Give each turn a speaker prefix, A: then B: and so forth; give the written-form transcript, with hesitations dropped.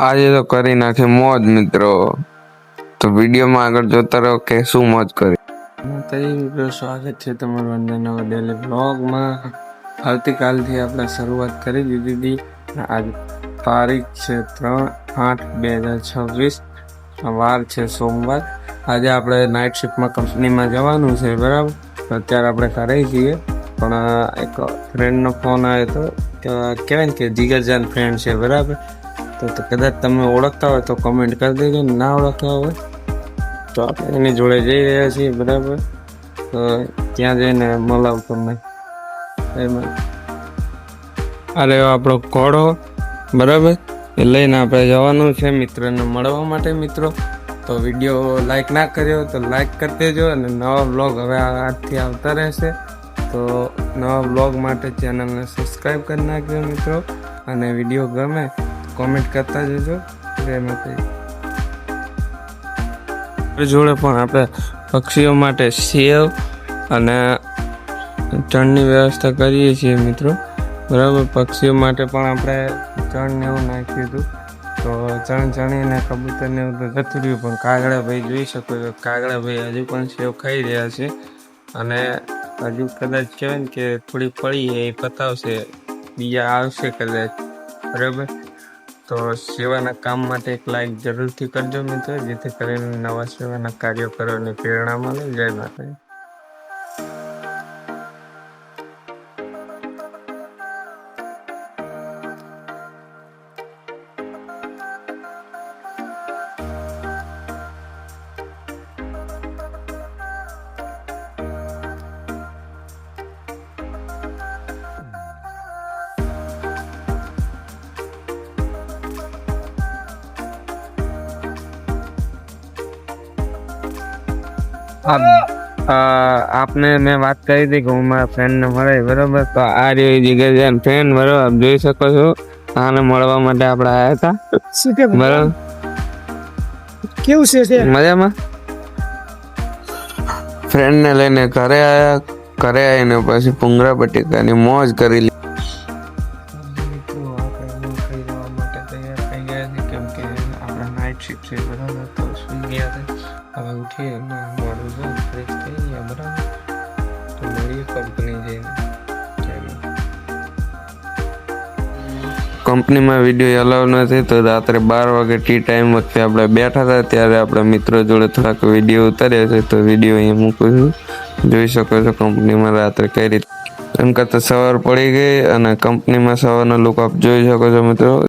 A: આજે તો કરી નાખે મોજ મિત્રો। તો વિડીયોમાં આગળ જોતા રહો કે શું મોજ કરી।
B: મિત્રો સ્વાગત છે તમારું અંદરના ડેલી બ્લોગમાં। આવતીકાલથી આપણે શરૂઆત કરી દીધી હતી। આજ તારીખ છે 3/8/2026, વાર છે સોમવાર। આજે આપણે નાઇટ શિફ્ટમાં કંપનીમાં જવાનું છે, બરાબર। તો અત્યારે આપણે ઘરે છીએ, પણ એક ફ્રેન્ડનો ફોન આવ્યો હતો। કહેવાય ને કે જીગરજાન ફ્રેન્ડ છે, બરાબર। તો કદાચ તમે ઓળખતા હોય તો કમેન્ટ કરી દેજો, ના ઓળખતા હોય તો આપણે એની જોડે જઈ રહ્યા છીએ, બરાબર। તો ત્યાં જઈને મળાવું તમને એમાં। અરે આપણો ઘોડો, બરાબર, એ લઈને આપણે જવાનું છે મિત્રને મળવા માટે મિત્રો। તો વિડીયો લાઈક ના કર્યો તો લાઈક કરી દેજો, અને નવા બ્લોગ હવે આજથી આવતા રહેશે। તો નવા બ્લોગ માટે ચેનલને સબસ્ક્રાઈબ કરી નાખજો મિત્રો, અને વિડીયો ગમે કોમેન્ટ કરતા જજો। જય માતાજી। જોડે પણ આપણે પક્ષીઓ માટે સેવ અને ચણની વ્યવસ્થા કરીએ છીએ મિત્રો, બરાબર। પક્ષીઓ માટે પણ આપણે ચણ ને એવું નાખ્યું હતું, તો ચણીને કબૂતરને એવું તો જતું રહ્યું, પણ કાગડાભાઈ જોઈ શકો છો, કાગડાભાઈ હજુ પણ સેવ ખાઈ રહ્યા છે, અને હજુ કદાચ કહેવાય ને કે થોડી પડી એ પતાવશે, બીજા આવશે કદાચ, બરાબર। તો સેવાના કામ માટે એક લાઈક જરૂરથી કરજો મિત્રો, જેથી કરીને નવા સેવાના કાર્યો કરવાની પ્રેરણા મળે। જય માતાજી। આપને મેં વાત કરી હતી કે હું મારા ફ્રેન્ડને મળે, બરાબર। તો આ રહ્યો જીગરજાન ફ્રેન્ડ, બરાબર, આપ જોઈ શકો છો। આને મળવા માટે આપણે આવ્યા હતા, બરાબર। કેવું છે મજામાં? ફ્રેન્ડને લઈને ઘરે આવ્યા, ઘરે આવીને પછી પુંગરા બટેકાની મોજ કરી લીધી। કેમ કે આપણે નાઇટ શિફ્ટ છે, બરાબર, તો સુઈ ગયા હતા। હવે ઉઠીએ ને મોડું છે, ફ્રેશ થઈ ગયા, બરાબર। તો મળીએ કંપની જઈને। કંપનીમાં વિડીયો અલાઉ નથી, તો રાત્રે 12 વાગે ટી ટાઈમ વખતે આપણે બેઠા હતા, ત્યારે આપણે મિત્રો જોડે થોડાક વિડીયો ઉતાર્યા છે, તો વિડીયો અહીંયા મૂકું છું, જોઈ શકો છો કંપનીમાં રાત્રે કઈ રીતે। એમ કરતાં સવાર પડી ગઈ, અને કંપનીમાં સવારનો લુક આપ જોઈ શકો છો મિત્રો।